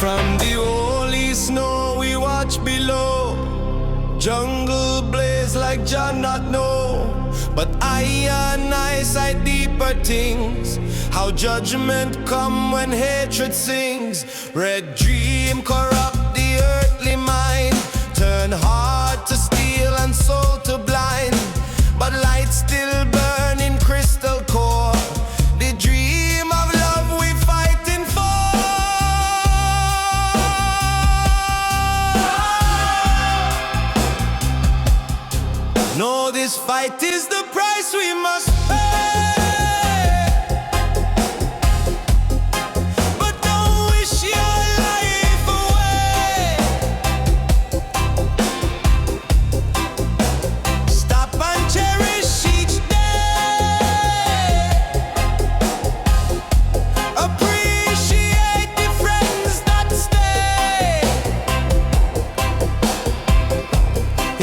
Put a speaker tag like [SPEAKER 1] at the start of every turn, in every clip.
[SPEAKER 1] From the holy snow we watch below, jungle blaze like John not know. But I and I sight deeper things, how judgment come when hatred sings. Red dream corrupt the earthly mind, turn heart to steel and soul to blind. But light still burn in crystal core, the dream of love we fighting for. No, this fight is the price we must pay. But don't wish your life away. Stop and cherish each day. Appreciate the friends that stay.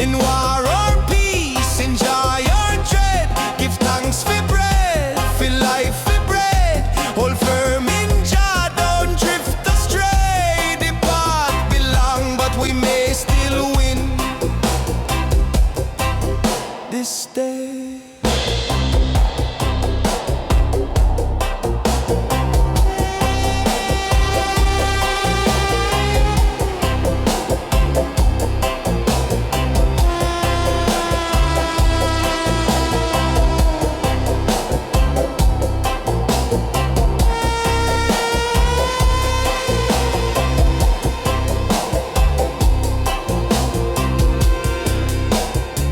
[SPEAKER 1] In war or peace, enjoy your dread. Give thanks for bread, for life for bread. Hold firm in Jah, don't drift astray. The path be long, but we may still win this day.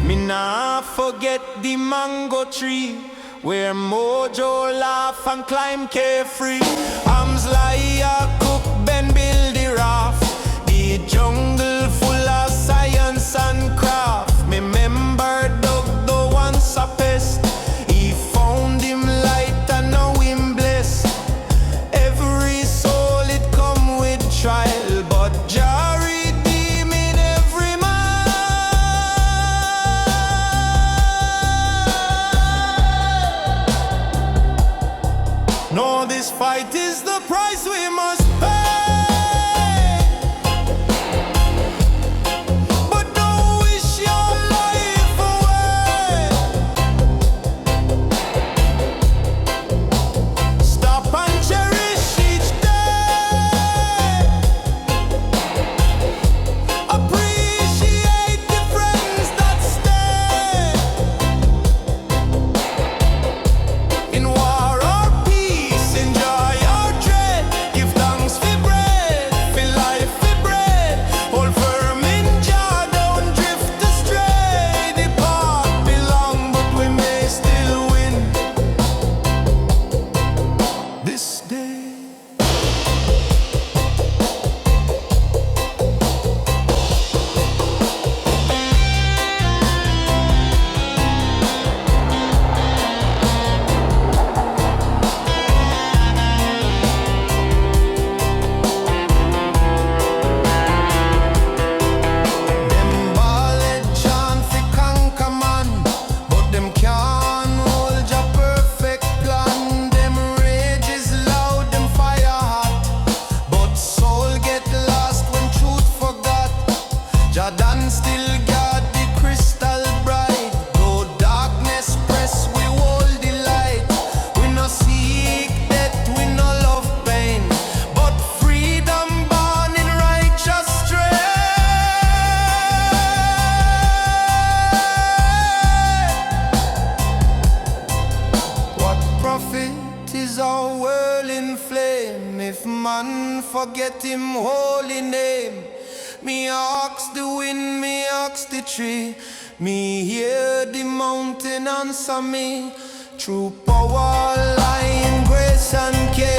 [SPEAKER 1] Me nah forget the mango tree, where Mojo laugh and climb carefree. Arms lie a cook, Ben build the raft. The jungle full of science and craft. Me member Doug the once a pest. He found him light and now him blessed. Every soul it come with trial, but Jah redeeming every man. No, this fight is the price we must pay. But don't wish your life away. Stop and cherish each day. Appreciate the friends that stay. In war or peace, enjoy your dread. Give thanks for bread, for life for bread. Hold firm in Jah, don't drift astray. The path be long, but we may still win this day. Them ballad chant fi conquer man, but them can't hold your perfect plan. Them rage is loud, them fire hot, but soul get lost when truth forgot. Jordan still got the crystal bright, though darkness press we hold the light. We no seek death, we no love pain, but freedom born in righteous strength. What profit is our world in flame if man forget him holy name? Me ask the wind, me ask the tree, me hear the mountain answer me. True power lie in grace and care.